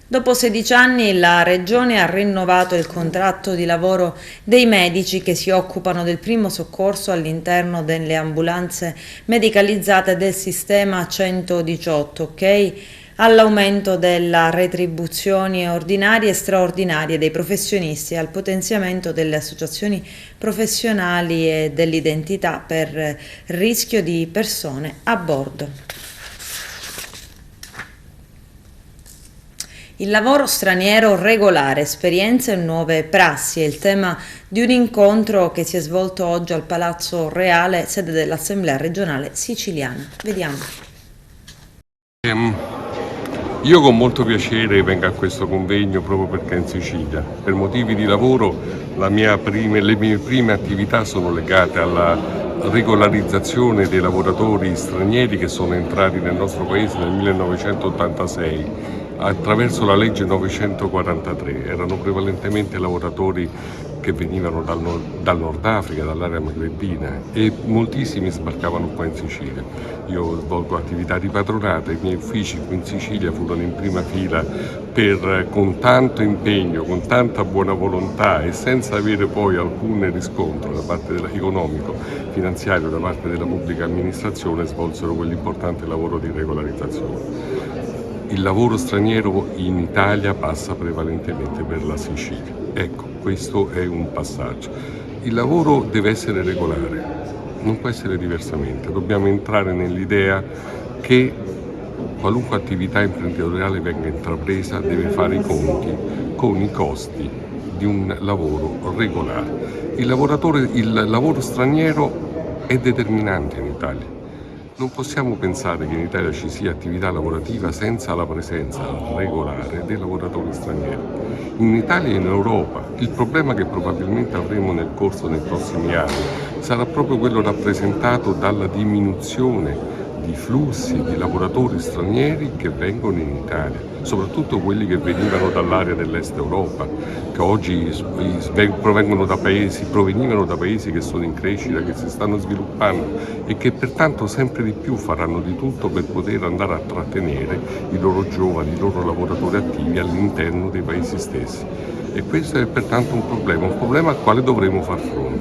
Dopo 16 anni la Regione ha rinnovato il contratto di lavoro dei medici che si occupano del primo soccorso all'interno delle ambulanze medicalizzate del sistema 118, ok? All'aumento della retribuzioni ordinarie e straordinarie dei professionisti e al potenziamento delle associazioni professionali e dell'identità per rischio di persone a bordo. Il lavoro straniero regolare, esperienze e nuove prassi è il tema di un incontro che si è svolto oggi al Palazzo Reale, sede dell'Assemblea regionale siciliana. Vediamo. Io con molto piacere vengo a questo convegno proprio perché in Sicilia. Per motivi di lavoro le mie prime attività sono legate alla regolarizzazione dei lavoratori stranieri che sono entrati nel nostro paese nel 1986. Attraverso la legge 943, erano prevalentemente lavoratori che venivano dal Nord Africa, dall'area magrebina, e moltissimi sbarcavano qua in Sicilia. Io svolgo attività di patronato, i miei uffici qui in Sicilia furono in prima fila con tanto impegno, con tanta buona volontà e senza avere poi alcun riscontro da parte economico, finanziario da parte della pubblica amministrazione, svolsero quell'importante lavoro di regolarizzazione. Il lavoro straniero in Italia passa prevalentemente per la Sicilia. Ecco, questo è un passaggio. Il lavoro deve essere regolare, non può essere diversamente. Dobbiamo entrare nell'idea che qualunque attività imprenditoriale venga intrapresa deve fare i conti con i costi di un lavoro regolare. Il lavoro straniero è determinante in Italia. Non possiamo pensare che in Italia ci sia attività lavorativa senza la presenza regolare dei lavoratori stranieri. In Italia e in Europa il problema che probabilmente avremo nel corso dei prossimi anni sarà proprio quello rappresentato dalla diminuzione di flussi di lavoratori stranieri che vengono in Italia, soprattutto quelli che venivano dall'area dell'Est Europa, che oggi provenivano da paesi che sono in crescita, che si stanno sviluppando e che pertanto sempre di più faranno di tutto per poter andare a trattenere i loro giovani, i loro lavoratori attivi all'interno dei paesi stessi. e questo è pertanto un problema al quale dovremo far fronte.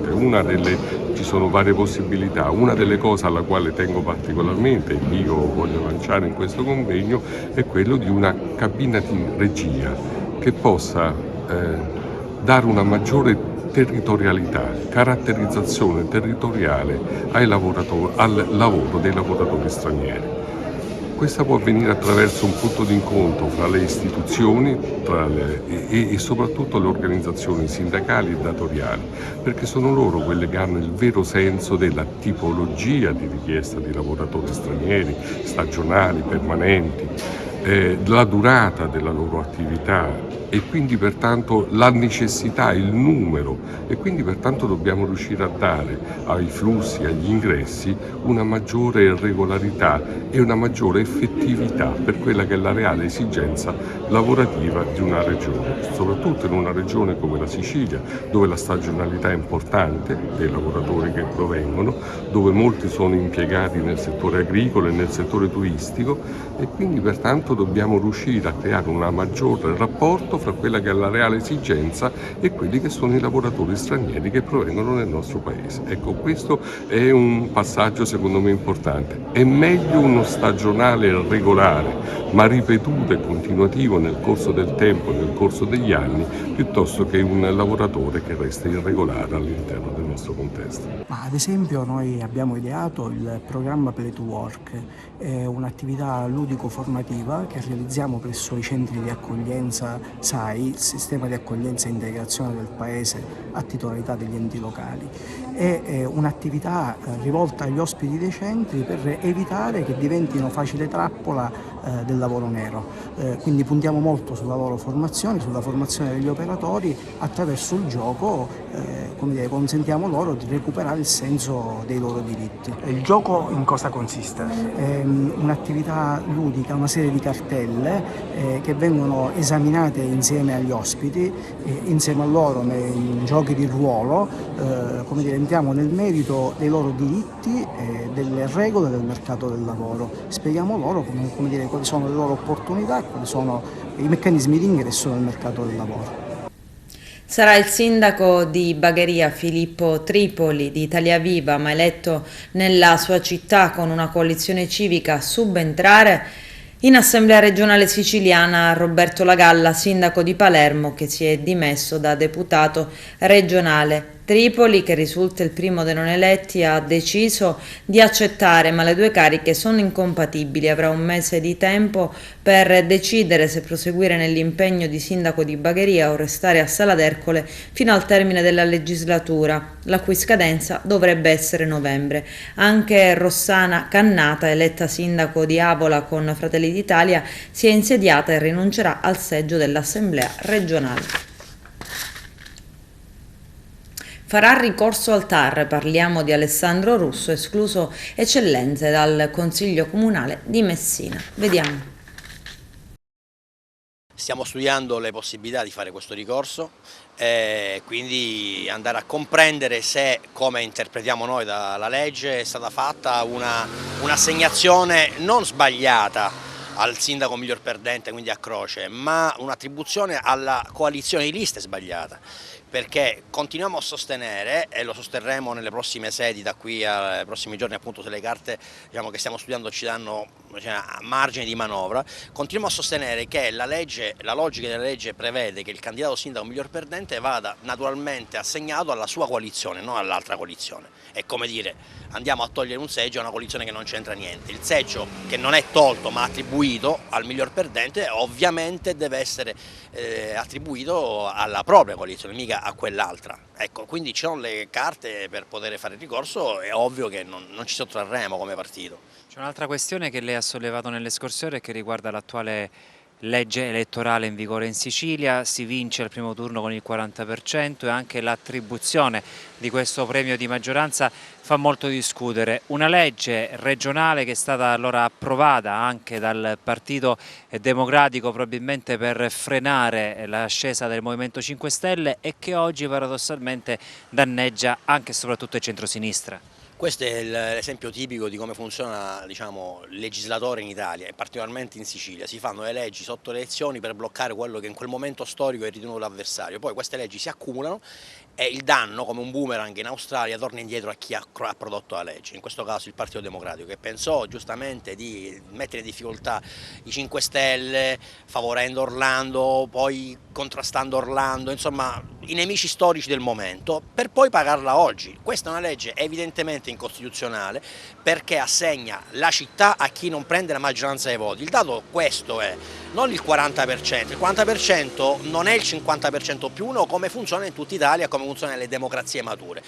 Ci sono varie possibilità, una delle cose alla quale tengo particolarmente e che io voglio lanciare in questo convegno è quello di una cabina di regia che possa dare una maggiore territorialità, caratterizzazione territoriale al lavoro dei lavoratori stranieri. Questa può avvenire attraverso un punto di incontro fra le istituzioni e soprattutto le organizzazioni sindacali e datoriali, perché sono loro quelle che hanno il vero senso della tipologia di richiesta di lavoratori stranieri, stagionali, permanenti, la durata della loro attività e quindi pertanto la necessità, il numero, e quindi pertanto dobbiamo riuscire a dare ai flussi, agli ingressi una maggiore regolarità e una maggiore effettività per quella che è la reale esigenza lavorativa di una regione, soprattutto in una regione come la Sicilia, dove la stagionalità è importante dei lavoratori che provengono, dove molti sono impiegati nel settore agricolo e nel settore turistico, e quindi pertanto dobbiamo riuscire a creare un maggiore rapporto fra quella che è la reale esigenza e quelli che sono i lavoratori stranieri che provengono nel nostro paese. Ecco, questo è un passaggio secondo me importante. È meglio uno stagionale regolare, ma ripetuto e continuativo nel corso del tempo, nel corso degli anni, piuttosto che un lavoratore che resta irregolare all'interno del nostro contesto. Ad esempio noi abbiamo ideato il programma Play to Work, è un'attività ludico-formativa che realizziamo presso i centri di accoglienza SAI, il sistema di accoglienza e integrazione del Paese a titolarità degli enti locali. È un'attività rivolta agli ospiti dei centri per evitare che diventino facile trappola del lavoro nero. Quindi puntiamo molto sulla loro formazione, sulla formazione degli operatori. Attraverso il gioco consentiamo loro di recuperare il senso dei loro diritti. Il gioco in cosa consiste? Un'attività ludica, una serie di cartelle che vengono esaminate insieme agli ospiti, insieme a loro nei giochi di ruolo, entriamo nel merito dei loro diritti e delle regole del mercato del lavoro. Spieghiamo loro quali sono le loro opportunità e quali sono i meccanismi di ingresso nel mercato del lavoro. Sarà il sindaco di Bagheria Filippo Tripoli di Italia Viva, ma eletto nella sua città con una coalizione civica, a subentrare in Assemblea regionale siciliana Roberto Lagalla, sindaco di Palermo, che si è dimesso da deputato regionale. Tripoli, che risulta il primo dei non eletti, ha deciso di accettare, ma le due cariche sono incompatibili. Avrà un mese di tempo per decidere se proseguire nell'impegno di sindaco di Bagheria o restare a Sala d'Ercole fino al termine della legislatura, la cui scadenza dovrebbe essere novembre. Anche Rossana Cannata, eletta sindaco di Avola con Fratelli d'Italia, si è insediata e rinuncerà al seggio dell'Assemblea regionale. Farà ricorso al TAR, parliamo di Alessandro Russo, escluso eccellenze dal Consiglio Comunale di Messina. Vediamo. Stiamo studiando le possibilità di fare questo ricorso e quindi andare a comprendere se, come interpretiamo noi dalla legge, è stata fatta un'assegnazione non sbagliata al sindaco miglior perdente, quindi a Croce, ma un'attribuzione alla coalizione di liste sbagliata. Perché continuiamo a sostenere, e lo sosterremo nelle prossime sedi da qui ai prossimi giorni, appunto, se le carte che stiamo studiando ci danno margine di manovra, continuiamo a sostenere che la logica della legge prevede che il candidato sindaco miglior perdente vada naturalmente assegnato alla sua coalizione, non all'altra coalizione. È come dire, andiamo a togliere un seggio a una coalizione che non c'entra niente. Il seggio che non è tolto ma attribuito al miglior perdente ovviamente deve essere attribuito alla propria coalizione, mica a quell'altra. Ecco, quindi ci sono le carte per poter fare il ricorso, è ovvio che non ci sottrarremo come partito. C'è un'altra questione che lei ha sollevato nelle scorse ore che riguarda l'attuale legge elettorale in vigore in Sicilia. Si vince il primo turno con il 40% e anche l'attribuzione di questo premio di maggioranza fa molto discutere. Una legge regionale che è stata allora approvata anche dal Partito Democratico probabilmente per frenare l'ascesa del Movimento 5 Stelle e che oggi paradossalmente danneggia anche e soprattutto il centrosinistra. Questo è l'esempio tipico di come funziona, diciamo, il legislatore in Italia e particolarmente in Sicilia. Si fanno le leggi sotto le elezioni per bloccare quello che in quel momento storico è ritenuto l'avversario. Poi queste leggi si accumulano e il danno, come un boomerang in Australia, torna indietro a chi ha prodotto la legge. In questo caso il Partito Democratico, che pensò giustamente di mettere in difficoltà i 5 Stelle, favorendo Orlando, poi contrastando Orlando, insomma i nemici storici del momento, per poi pagarla oggi. Questa è una legge evidentemente incostituzionale perché assegna la città a chi non prende la maggioranza dei voti. Il dato questo è, non il 40%, il 40% non è il 50% più uno come funziona in tutta Italia, come funziona nelle democrazie mature.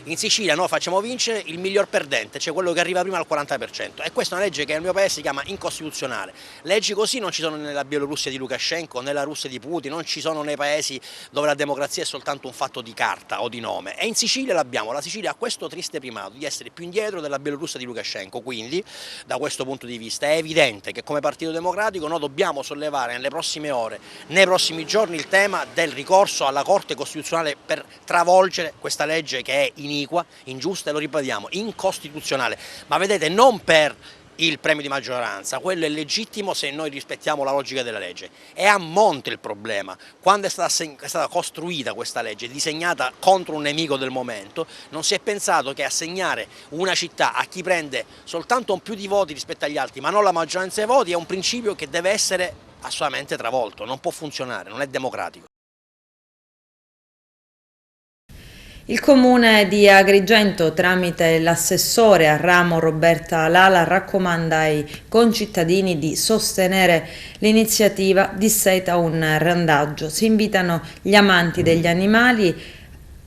In Sicilia noi facciamo vincere il miglior perdente, cioè quello che arriva prima al 40%, e questa è una legge che nel mio paese si chiama incostituzionale. Leggi così non ci sono nella Bielorussia di Lukashenko, nella Russia di Putin, non ci sono nei paesi dove la democrazia è soltanto un fatto di carta o di nome, e in Sicilia l'abbiamo. La Sicilia ha questo triste primato di essere più indietro della Bielorussia di Lukashenko, quindi da questo punto di vista è evidente che come Partito Democratico noi dobbiamo sollevare nelle prossime ore, nei prossimi giorni, il tema del ricorso alla Corte Costituzionale per travolgere questa legge che è iniqua, ingiusta e, lo ripetiamo, incostituzionale. Ma vedete, non per il premio di maggioranza, quello è legittimo se noi rispettiamo la logica della legge. È a monte il problema. Quando è stata costruita questa legge, disegnata contro un nemico del momento, non si è pensato che assegnare una città a chi prende soltanto un più di voti rispetto agli altri, ma non la maggioranza dei voti, è un principio che deve essere assolutamente travolto, non può funzionare, non è democratico. Il comune di Agrigento, tramite l'assessore al ramo Roberta Lala, raccomanda ai concittadini di sostenere l'iniziativa Disseta un randaggio. Si invitano gli amanti degli animali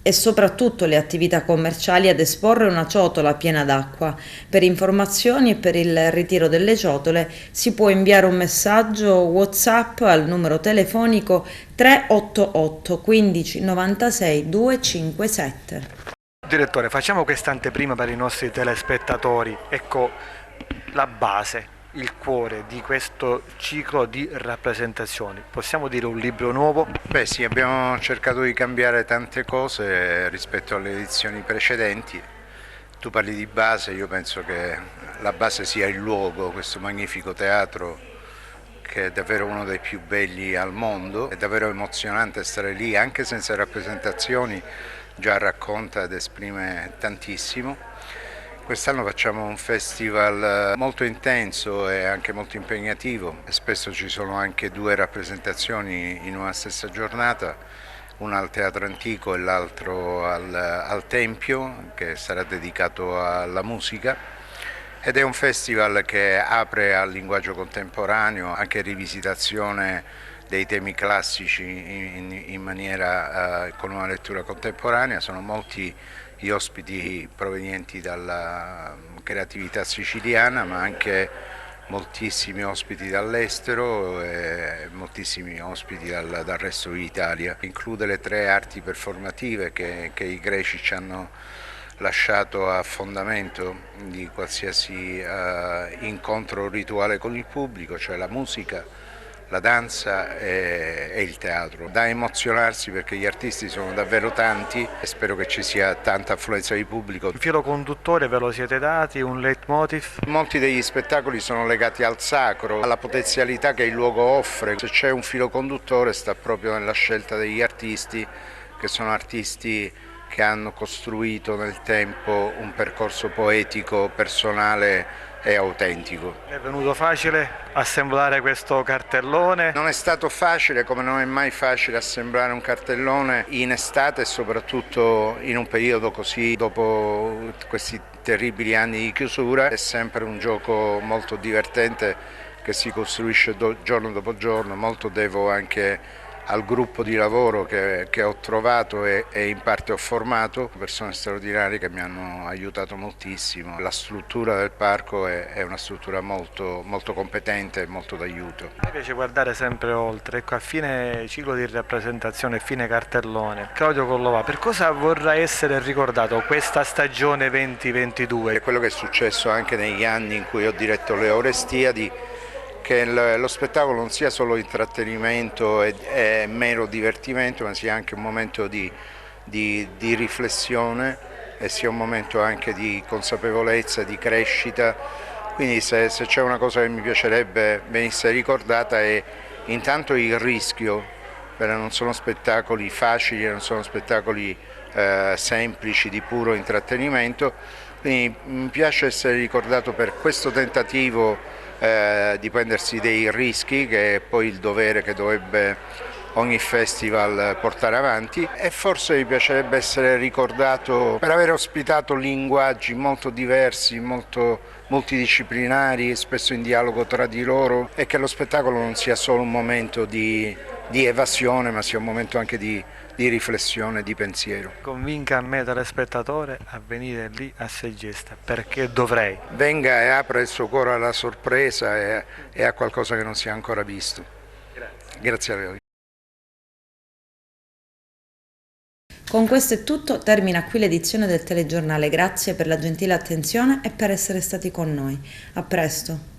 e soprattutto le attività commerciali ad esporre una ciotola piena d'acqua. Per informazioni e per il ritiro delle ciotole si può inviare un messaggio WhatsApp al numero telefonico 388 15 96 257. Direttore, facciamo questa anteprima per i nostri telespettatori. Ecco la base, il cuore di questo ciclo di rappresentazioni. Possiamo dire un libro nuovo? Beh sì, abbiamo cercato di cambiare tante cose rispetto alle edizioni precedenti. Tu parli di base, io penso che la base sia il luogo, questo magnifico teatro che è davvero uno dei più belli al mondo. È davvero emozionante stare lì, anche senza rappresentazioni, già racconta ed esprime tantissimo. Quest'anno facciamo un festival molto intenso e anche molto impegnativo. Spesso ci sono anche 2 rappresentazioni in una stessa giornata, una al Teatro Antico e l'altro al Tempio, che sarà dedicato alla musica. Ed è un festival che apre al linguaggio contemporaneo, anche rivisitazione dei temi classici in maniera con una lettura contemporanea. Sono molti gli ospiti provenienti dalla creatività siciliana, ma anche moltissimi ospiti dall'estero e moltissimi ospiti dal resto d'Italia. Include le 3 arti performative che i greci ci hanno lasciato a fondamento di qualsiasi incontro rituale con il pubblico, cioè la musica, la danza e il teatro. Da emozionarsi perché gli artisti sono davvero tanti e spero che ci sia tanta affluenza di pubblico. Il filo conduttore ve lo siete dati, un leitmotiv? Molti degli spettacoli sono legati al sacro, alla potenzialità che il luogo offre. Se c'è un filo conduttore sta proprio nella scelta degli artisti, che sono artisti che hanno costruito nel tempo un percorso poetico, personale e autentico. È venuto facile assemblare questo cartellone? Non è stato facile, come non è mai facile assemblare un cartellone in estate e soprattutto in un periodo così, dopo questi terribili anni di chiusura. È sempre un gioco molto divertente che si costruisce giorno dopo giorno. Molto devo anche al gruppo di lavoro che ho trovato e in parte ho formato, persone straordinarie che mi hanno aiutato moltissimo. La struttura del parco è una struttura molto competente e molto d'aiuto. Mi piace guardare sempre oltre, ecco, a fine ciclo di rappresentazione, fine cartellone. Claudio Collova, per cosa vorrà essere ricordato questa stagione 2022? È quello che è successo anche negli anni in cui ho diretto le Orestiadi, che lo spettacolo non sia solo intrattenimento e mero divertimento, ma sia anche un momento di riflessione e sia un momento anche di consapevolezza, di crescita. Quindi se c'è una cosa che mi piacerebbe venisse ricordata è intanto il rischio, perché non sono spettacoli facili, non sono spettacoli semplici di puro intrattenimento, quindi mi piace essere ricordato per questo tentativo di prendersi dei rischi, che è poi il dovere che dovrebbe ogni festival portare avanti, e forse mi piacerebbe essere ricordato per aver ospitato linguaggi molto diversi, molto multidisciplinari, spesso in dialogo tra di loro, e che lo spettacolo non sia solo un momento di evasione, ma sia un momento anche di riflessione, di pensiero. Convinca me telespettatore a venire lì a Segesta, perché dovrei. Venga e apra il suo cuore alla sorpresa e a qualcosa che non si è ancora visto. Grazie a voi. Con questo è tutto, termina qui l'edizione del telegiornale. Grazie per la gentile attenzione e per essere stati con noi. A presto.